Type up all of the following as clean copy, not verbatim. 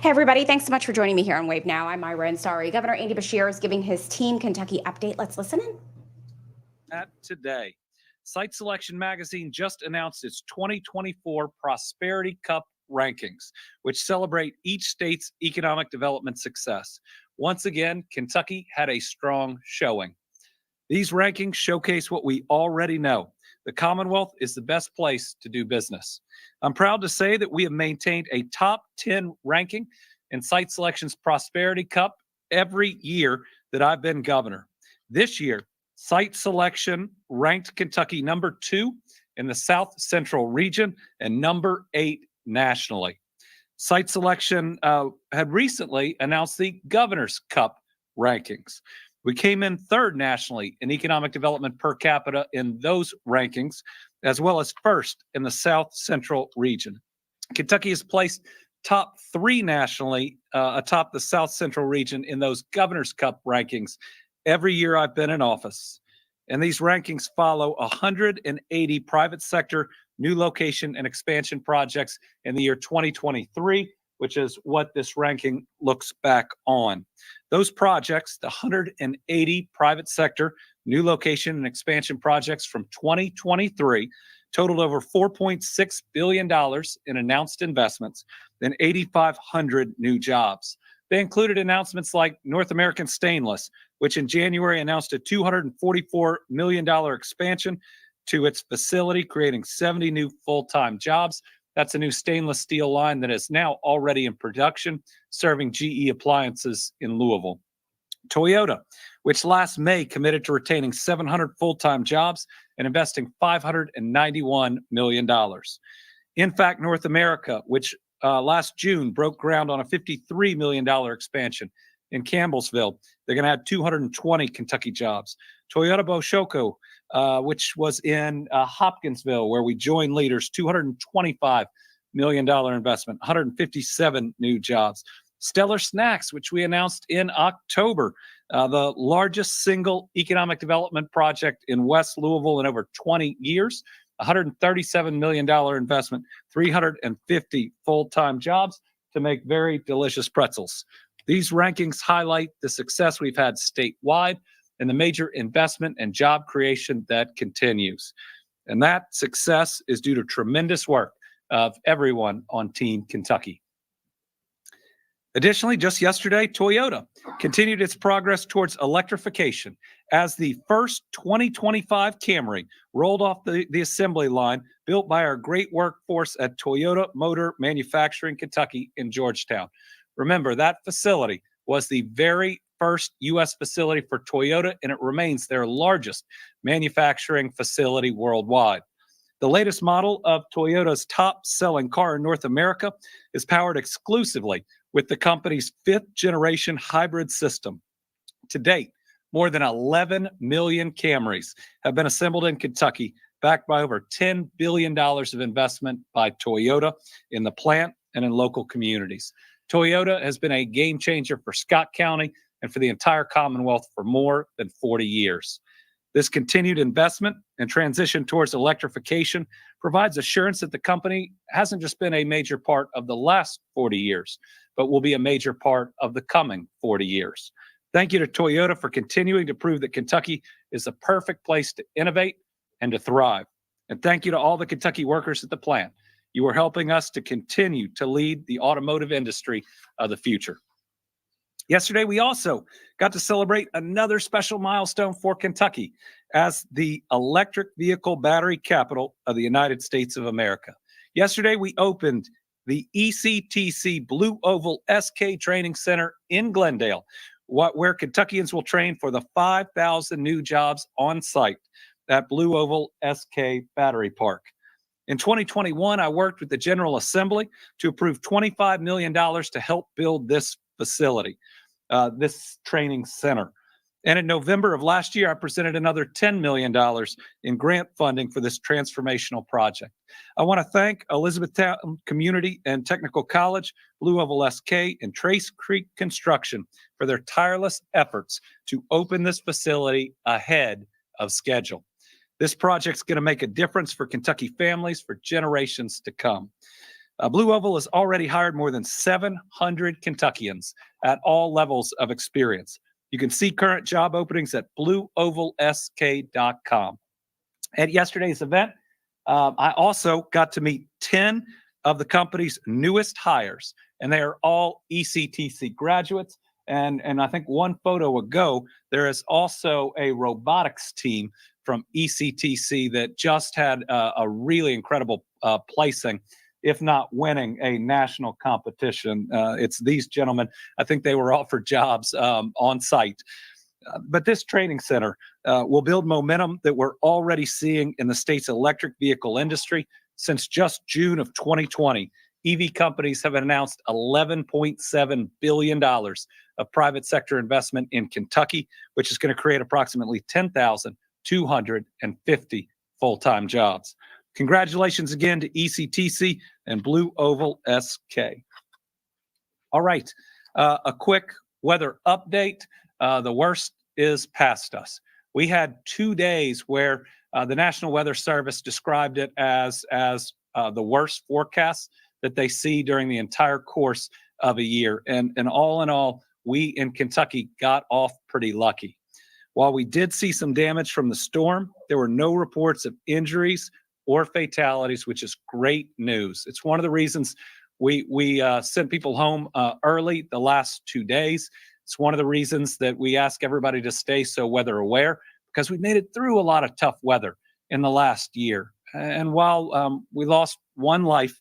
Hey, everybody. Thanks so much for joining me here on Wave Now. I'm Myra Ansari. Governor Andy Beshear is giving his Team Kentucky update. Let's listen in. Today, Site Selection Magazine just announced its 2024 Prosperity Cup rankings, which celebrate each state's economic development success. Once again, Kentucky had a strong showing. These rankings showcase what we already know. The Commonwealth is the best place to do business. I'm proud to say that we have maintained a top 10 ranking in Site Selection's Prosperity Cup every year that I've been governor. This year, Site Selection ranked Kentucky number 2 in the South Central region and number 8 nationally. Site Selection had recently announced the Governor's Cup rankings. We came in third nationally in economic development per capita in those rankings, as well as first in the South Central region. Kentucky is placed top 3 nationally atop the South Central region in those Governor's Cup rankings every year I've been in office. And these rankings follow 180 private sector new location and expansion projects in the year 2023, which is what this ranking looks back on. Those projects, the 180 private sector new location and expansion projects from 2023, totaled over $4.6 billion in announced investments and 8,500 new jobs. They included announcements like North American Stainless, which in January announced a $244 million expansion to its facility, creating 70 new full-time jobs. That's a new stainless steel line that is now already in production, serving GE appliances in Louisville. Toyota, which last May committed to retaining 700 full-time jobs and investing $591 million. In fact, North America, which last June broke ground on a $53 million expansion in Campbellsville. They're going to add 220 Kentucky jobs. Toyota Boshoko, which was in Hopkinsville, where we joined leaders, $225 million investment, 157 new jobs. Stellar Snacks, which we announced in October, the largest single economic development project in West Louisville in over 20 years, $137 million investment, 350 full-time jobs to make very delicious pretzels. These rankings highlight the success we've had statewide and the major investment and job creation that continues. And that success is due to tremendous work of everyone on Team Kentucky. Additionally, just yesterday, Toyota continued its progress towards electrification as the first 2025 Camry rolled off the assembly line built by our great workforce at Toyota Motor Manufacturing Kentucky in Georgetown. Remember, that facility was the very first U.S. facility for Toyota, and it remains their largest manufacturing facility worldwide. The latest model of Toyota's top-selling car in North America is powered exclusively with the company's 5th-generation hybrid system. To date, more than 11 million Camrys have been assembled in Kentucky, backed by over $10 billion of investment by Toyota in the plant and in local communities. Toyota has been a game changer for Scott County and for the entire Commonwealth for more than 40 years. This continued investment and transition towards electrification provides assurance that the company hasn't just been a major part of the last 40 years, but will be a major part of the coming 40 years. Thank you to Toyota for continuing to prove that Kentucky is the perfect place to innovate and to thrive. And thank you to all the Kentucky workers at the plant. You are helping us to continue to lead the automotive industry of the future. Yesterday, we also got to celebrate another special milestone for Kentucky as the electric vehicle battery capital of the United States of America. Yesterday, we opened the ECTC Blue Oval SK Training Center in Glendale, where Kentuckians will train for the 5,000 new jobs on site at Blue Oval SK Battery Park. In 2021, I worked with the General Assembly to approve $25 million to help build this facility, this training center. And in November of last year, I presented another $10 million in grant funding for this transformational project. I want to thank Elizabethtown Community and Technical College, Blue Oval SK, and Trace Creek Construction for their tireless efforts to open this facility ahead of schedule. This project's going to make a difference for Kentucky families for generations to come. Blue Oval has already hired more than 700 Kentuckians at all levels of experience. You can see current job openings at blueovalsk.com. At yesterday's event, I also got to meet 10 of the company's newest hires, and they are all ECTC graduates. And I think one photo ago, there is also a robotics team from ECTC that just had a really incredible placing, if not winning a national competition. It's these gentlemen. I think they were offered jobs on site. But this training center will build momentum that we're already seeing in the state's electric vehicle industry. Since just June of 2020, EV companies have announced $11.7 billion of private sector investment in Kentucky, which is going to create approximately 10,250 full-time jobs. Congratulations again to ECTC and Blue Oval SK. All right, a quick weather update. The worst is past us. We had 2 days where the National Weather Service described it as the worst forecast that they see during the entire course of a year. And all in all, we in Kentucky got off pretty lucky. While we did see some damage from the storm, there were no reports of injuries or fatalities, which is great news. It's one of the reasons we sent people home early the last 2 days. It's one of the reasons that we ask everybody to stay so weather aware, because we made it through a lot of tough weather in the last year. And while we lost one life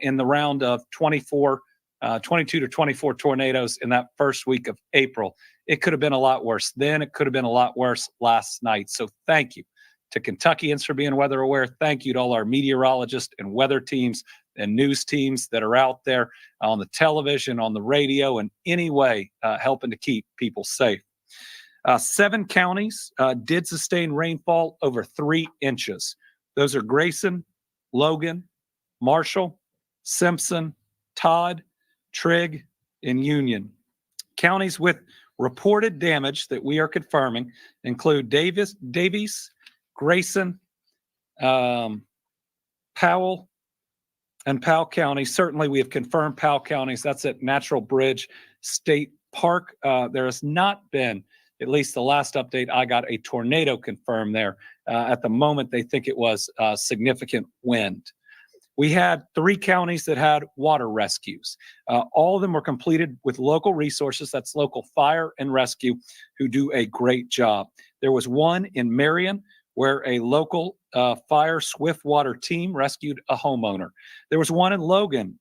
in the round of 22 to 24 tornadoes in that first week of April, it could have been a lot worse then. It could have been a lot worse last night. So thank you to Kentuckians for being weather aware. Thank you to all our meteorologists and weather teams and news teams that are out there on the television, on the radio, and any way helping to keep people safe. 7 counties did sustain rainfall over 3 inches. Those are Grayson, Logan, Marshall, Simpson, Todd, Trigg, and Union. Counties with reported damage that we are confirming include Davies, Grayson, Powell, and Powell County. Certainly, we have confirmed Powell counties. That's at Natural Bridge State Park. There has not been, at least the last update I got, a tornado confirmed there. At the moment, they think it was significant wind. We had 3 counties that had water rescues. All of them were completed with local resources. That's local fire and rescue, who do a great job. There was one in Marion where a local fire swift water team rescued a homeowner. There was one in Logan,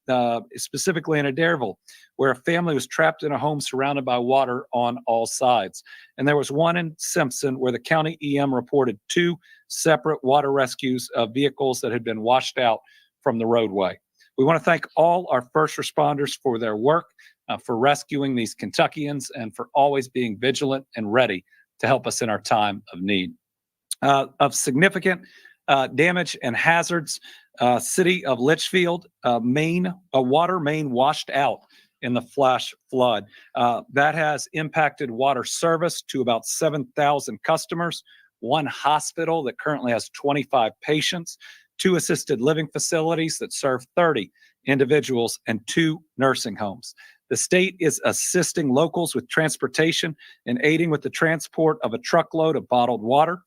specifically in Adairville, where a family was trapped in a home surrounded by water on all sides. And there was one in Simpson where the county EM reported 2 separate water rescues of vehicles that had been washed out from the roadway. We want to thank all our first responders for their work, for rescuing these Kentuckians, and for always being vigilant and ready to help us in our time of need. Of significant damage and hazards, city of Litchfield, a water main washed out in the flash flood. That has impacted water service to about 7,000 customers, 1 hospital that currently has 25 patients, 2 assisted living facilities that serve 30 individuals, and 2 nursing homes. The state is assisting locals with transportation and aiding with the transport of a truckload of bottled water.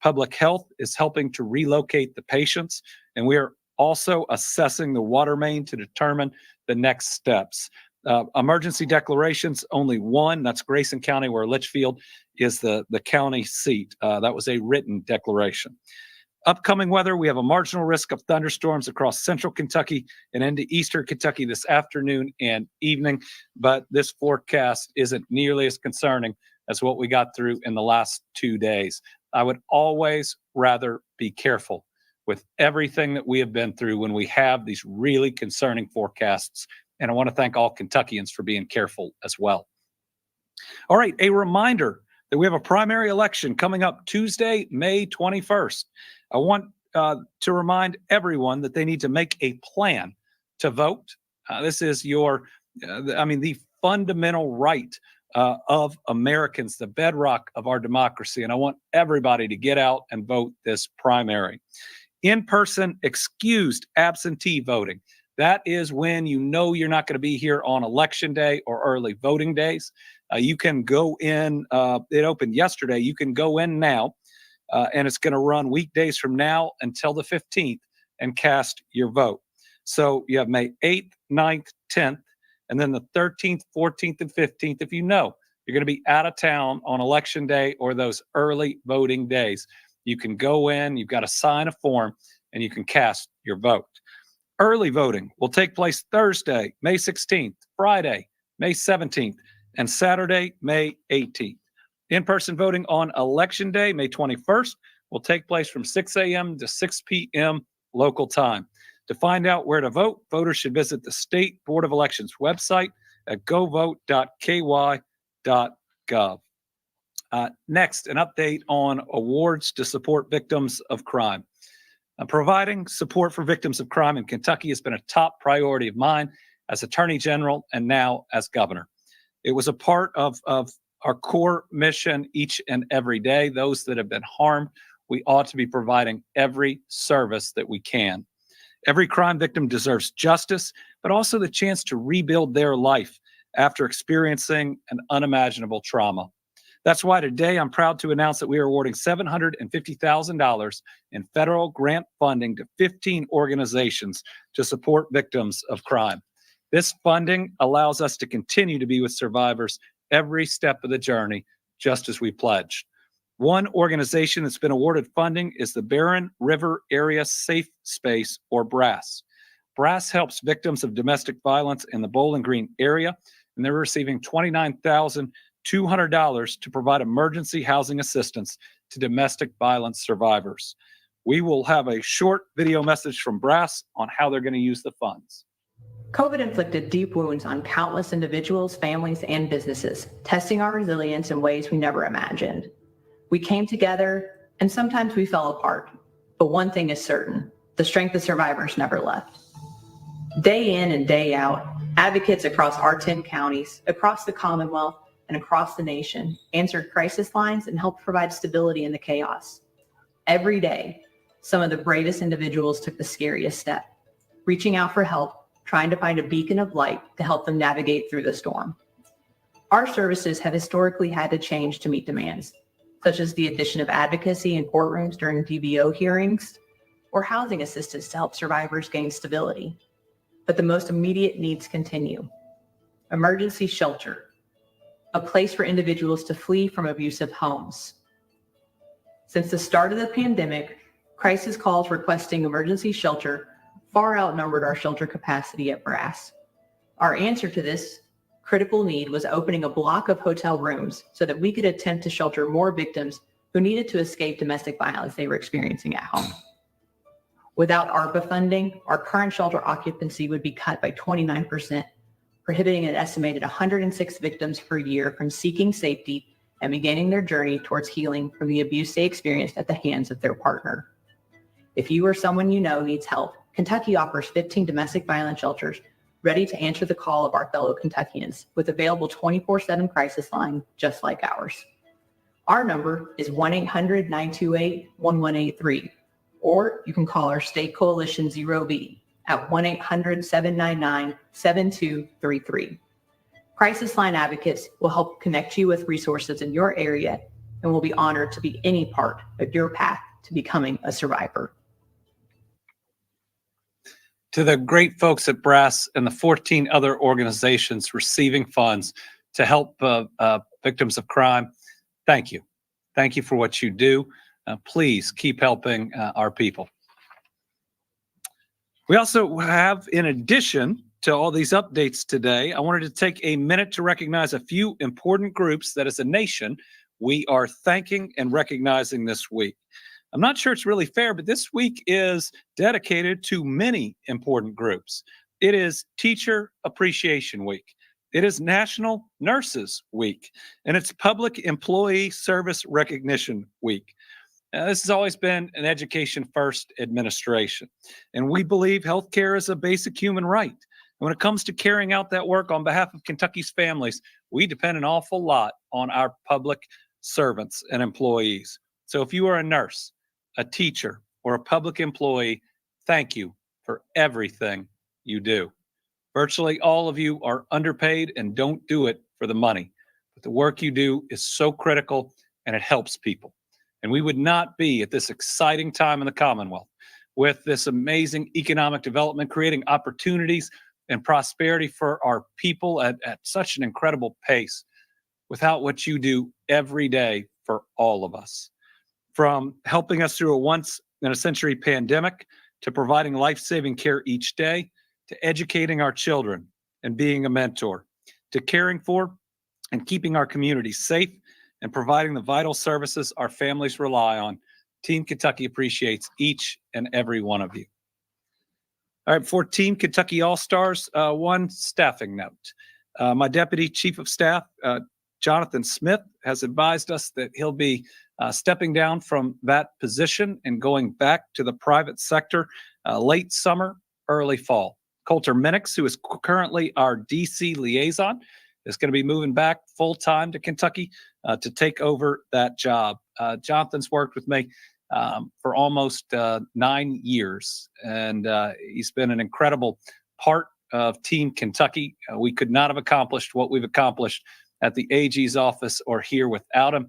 Public health is helping to relocate the patients, and we are also assessing the water main to determine the next steps. Emergency declarations, only 1. That's Grayson County, where Litchfield is the county seat. That was a written declaration. Upcoming weather, we have a marginal risk of thunderstorms across central Kentucky and into eastern Kentucky this afternoon and evening, but this forecast isn't nearly as concerning as what we got through in the last 2 days. I would always rather be careful with everything that we have been through when we have these really concerning forecasts, and I want to thank all Kentuckians for being careful as well. All right, a reminder that we have a primary election coming up Tuesday, May 21st. I want to remind everyone that they need to make a plan to vote. This is the fundamental right of Americans, the bedrock of our democracy. And I want everybody to get out and vote this primary. In-person excused absentee voting. That is when you know you're not going to be here on election day or early voting days. You can go in, it opened yesterday. You can go in now, and it's going to run weekdays from now until the 15th and cast your vote. So you have May 8th, 9th, 10th, and then the 13th, 14th, and 15th. If you know you're going to be out of town on election day or those early voting days, you can go in, you've got to sign a form, and you can cast your vote. Early voting will take place Thursday, May 16th, Friday, May 17th, and Saturday, May 18th. In-person voting on Election Day, May 21st, will take place from 6 a.m. to 6 p.m. local time. To find out where to vote, voters should visit the State Board of Elections website at govote.ky.gov. Next, an update on awards to support victims of crime. Providing support for victims of crime in Kentucky has been a top priority of mine as Attorney General and now as Governor. It was a part of our core mission each and every day. Those that have been harmed, we ought to be providing every service that we can. Every crime victim deserves justice, but also the chance to rebuild their life after experiencing an unimaginable trauma. That's why today I'm proud to announce that we are awarding $750,000 in federal grant funding to 15 organizations to support victims of crime. This funding allows us to continue to be with survivors every step of the journey, just as we pledged. One organization that's been awarded funding is the Barren River Area Safe Space, or BRASS. BRASS helps victims of domestic violence in the Bowling Green area, and they're receiving $29,200 to provide emergency housing assistance to domestic violence survivors. We will have a short video message from BRASS on how they're going to use the funds. COVID inflicted deep wounds on countless individuals, families, and businesses, testing our resilience in ways we never imagined. We came together, and sometimes we fell apart. But one thing is certain, the strength of survivors never left. Day in and day out, advocates across our 10 counties, across the Commonwealth, and across the nation answered crisis lines and helped provide stability in the chaos. Every day, some of the bravest individuals took the scariest step, reaching out for help, trying to find a beacon of light to help them navigate through the storm. Our services have historically had to change to meet demands, such as the addition of advocacy in courtrooms during DBO hearings, or housing assistance to help survivors gain stability. But the most immediate needs continue. Emergency shelter, a place for individuals to flee from abusive homes. Since the start of the pandemic, crisis calls requesting emergency shelter far outnumbered our shelter capacity at BRASS. Our answer to this critical need was opening a block of hotel rooms so that we could attempt to shelter more victims who needed to escape domestic violence they were experiencing at home. Without ARPA funding, our current shelter occupancy would be cut by 29%, prohibiting an estimated 106 victims per year from seeking safety and beginning their journey towards healing from the abuse they experienced at the hands of their partner. If you or someone you know needs help, Kentucky offers 15 domestic violence shelters ready to answer the call of our fellow Kentuckians with available 24/7 crisis line just like ours. Our number is 1-800-928-1183, or you can call our state coalition 0B at 1-800-799-7233. Crisis line advocates will help connect you with resources in your area and will be honored to be any part of your path to becoming a survivor. To the great folks at BRASS and the 14 other organizations receiving funds to help victims of crime, thank you. Thank you for what you do. Please keep helping our people. We also have, in addition to all these updates today, I wanted to take a minute to recognize a few important groups that as a nation, we are thanking and recognizing this week. I'm not sure it's really fair, but this week is dedicated to many important groups. It is Teacher Appreciation Week. It is National Nurses Week, and it's Public Employee Service Recognition Week. This has always been an education first administration, and we believe healthcare is a basic human right. And when it comes to carrying out that work on behalf of Kentucky's families, we depend an awful lot on our public servants and employees. So if you are a nurse, a teacher, or a public employee, thank you for everything you do. Virtually all of you are underpaid and don't do it for the money. But the work you do is so critical and it helps people. And we would not be at this exciting time in the Commonwealth with this amazing economic development, creating opportunities and prosperity for our people at such an incredible pace without what you do every day for all of us. From helping us through a once in a century pandemic to providing life-saving care each day, to educating our children and being a mentor, to caring for and keeping our communities safe and providing the vital services our families rely on. Team Kentucky appreciates each and every one of you. All right, before Team Kentucky All-Stars, one staffing note. My Deputy Chief of Staff, Jonathan Smith, has advised us that he'll be stepping down from that position and going back to the private sector late summer, early fall. Coulter Minix, who is currently our DC liaison, is going to be moving back full-time to Kentucky to take over that job. Jonathan's worked with me for almost 9 years, and he's been an incredible part of Team Kentucky. We could not have accomplished what we've accomplished at the AG's office or here without him.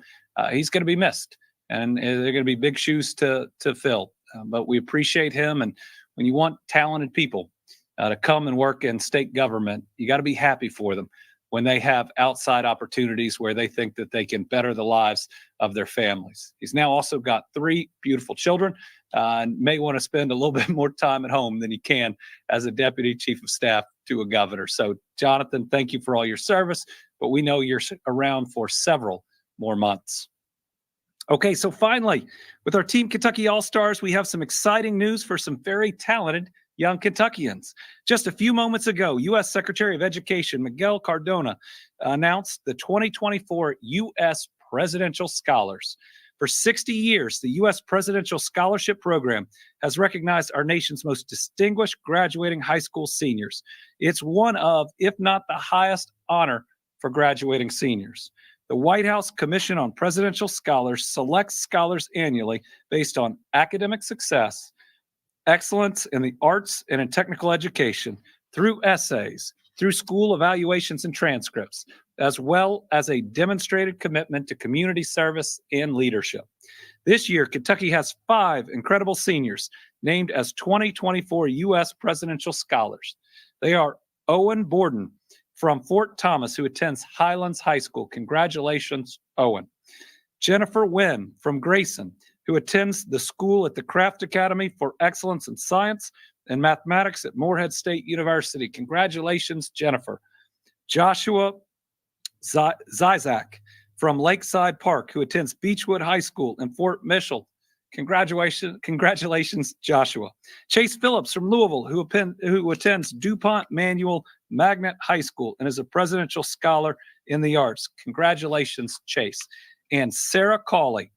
He's going to be missed, and they're going to be big shoes to fill. But we appreciate him, and when you want talented people to come and work in state government, you got to be happy for them when they have outside opportunities where they think that they can better the lives of their families. He's now also got 3 beautiful children and may want to spend a little bit more time at home than he can as a deputy chief of staff to a governor. So, Jonathan, thank you for all your service, but we know you're around for several more months. Okay, so finally, with our Team Kentucky All-Stars, we have some exciting news for some very talented young Kentuckians. Just a few moments ago, U.S. Secretary of Education Miguel Cardona announced the 2024 U.S. Presidential Scholars. For 60 years, the U.S. Presidential Scholarship Program has recognized our nation's most distinguished graduating high school seniors. It's one of, if not the highest honor for graduating seniors. The White House Commission on Presidential Scholars selects scholars annually based on academic success, excellence in the arts and in technical education, through essays, through school evaluations and transcripts, as well as a demonstrated commitment to community service and leadership. This year, Kentucky has 5 incredible seniors named as 2024 U.S. Presidential Scholars. They are Owen Borden from Fort Thomas, who attends Highlands High School. Congratulations, Owen. Jennifer Wynn from Grayson, who attends the school at the Craft Academy for Excellence in Science and Mathematics at Morehead State University. Congratulations, Jennifer. Joshua Zizak from Lakeside Park, who attends Beechwood High School in Fort Mitchell. Congratulations, Joshua. Chase Phillips from Louisville, who attends DuPont Manual Magnet High School and is a presidential scholar in the arts. Congratulations, Chase. And Sarah Cawley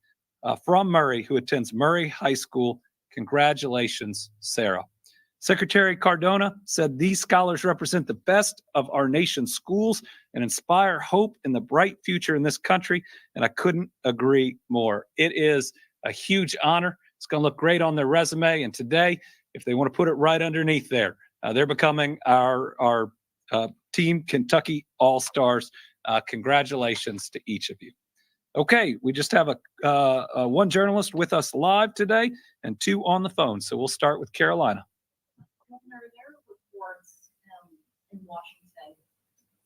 from Murray, who attends Murray High School. Congratulations, Sarah. Secretary Cardona said these scholars represent the best of our nation's schools and inspire hope in the bright future in this country, and I couldn't agree more. It is a huge honor. It's going to look great on their resume, and today, if they want to put it right underneath there, they're becoming our Team Kentucky All-Stars. Congratulations to each of you. Okay, we just have a one journalist with us live today and 2 on the phone, so we'll start with Carolina. Governor, there are reports in Washington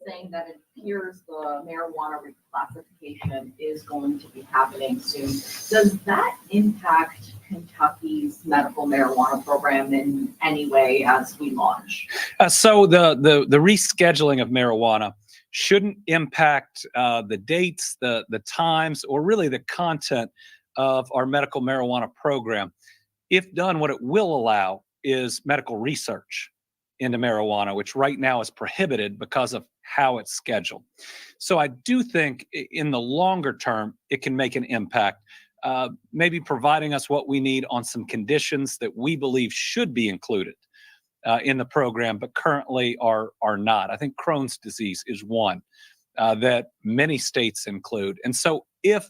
saying that it appears the marijuana reclassification is going to be happening soon. Does that impact Kentucky's medical marijuana program in any way as we launch? So the rescheduling of marijuana shouldn't impact the dates, the times, or really the content of our medical marijuana program. If done, what it will allow is medical research into marijuana, which right now is prohibited because of how it's scheduled. So I do think in the longer term, it can make an impact, maybe providing us what we need on some conditions that we believe should be included in the program, but currently are not. I think Crohn's disease is one that many states include. And so if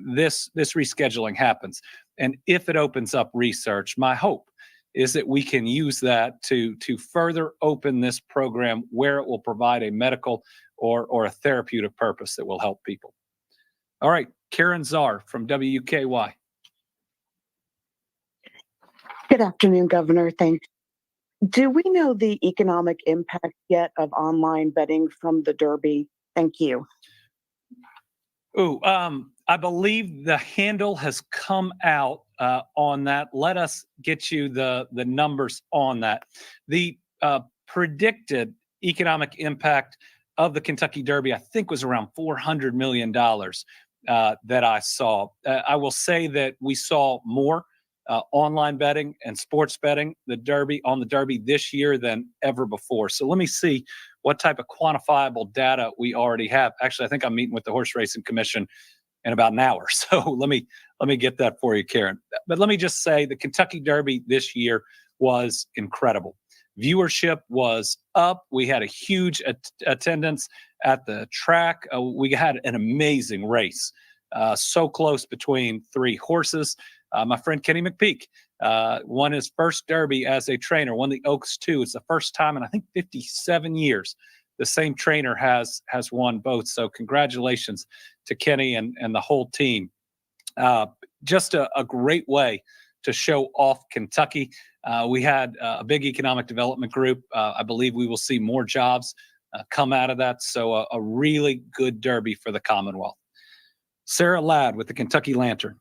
this rescheduling happens, and if it opens up research, my hope is that we can use that to further open this program where it will provide a medical or a therapeutic purpose that will help people. All right, Karen Czar from WKY. Good afternoon, Governor. Thanks. Do we know the economic impact yet of online betting from the Derby? Thank you. I believe the handle has come out on that. Let us get you the numbers on that. The predicted economic impact of the Kentucky Derby, I think, was around $400 million that I saw. I will say that we saw more online betting and sports betting on the Derby this year than ever before. So let me see what type of quantifiable data we already have. Actually, I think I'm meeting with the Horse Racing Commission in about an hour. So let me get that for you, Karen. But let me just say the Kentucky Derby this year was incredible. Viewership was up. We had a huge attendance at the track. We had an amazing race. So close between three horses. My friend Kenny McPeak won his first Derby as a trainer, won the Oaks 2. It's the first time in, I think, 57 years the same trainer has won both. So congratulations to Kenny and the whole team. Just a great way to show off Kentucky. We had a big economic development group. I believe we will see more jobs come out of that. So a really good Derby for the Commonwealth. Sarah Ladd with the Kentucky Lantern.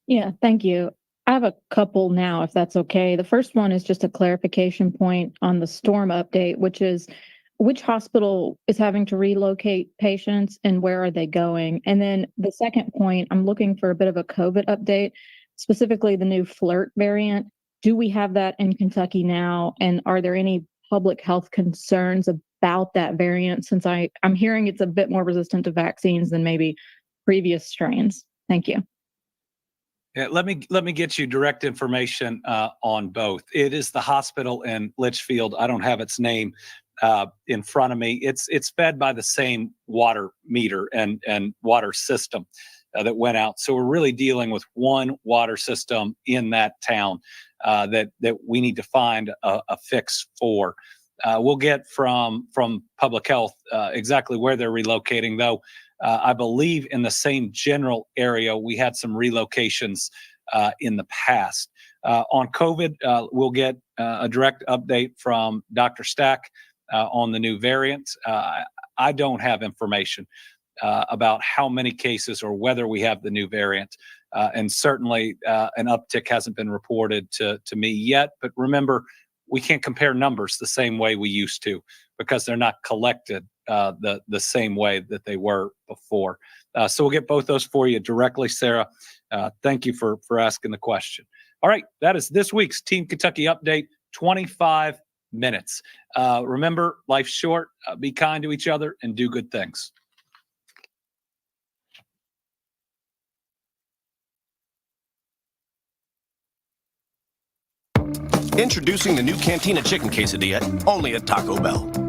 Yeah, thank you. I have a couple now, if that's okay. The first one is just a clarification point on the storm update, which is which hospital is having to relocate patients and where are they going? And then the second point, I'm looking for a bit of a COVID update, specifically the new flirt variant. Do we have that in Kentucky now? And are there any public health concerns about that variant, since I'm hearing it's a bit more resistant to vaccines than maybe previous strains? Thank you. Yeah, let me get you direct information on both. It is the hospital in Litchfield. I don't have its name in front of me. It's fed by the same water meter and water system that went out. So we're really dealing with one water system in that town that we need to find a fix for. We'll get from public health exactly where they're relocating, though. I believe in the same general area, we had some relocations in the past. On COVID, we'll get a direct update from Dr. Stack on the new variant. I don't have information about how many cases or whether we have the new variant. And certainly an uptick hasn't been reported to me yet. But remember, we can't compare numbers the same way we used to because they're not collected the same way that they were before. So we'll get both those for you directly, Sarah. Thank you for asking the question. All right, that is this week's Team Kentucky Update, 25 minutes. Remember, life's short. Be kind to each other and do good things. Introducing the new Cantina Chicken Quesadilla, only at Taco Bell.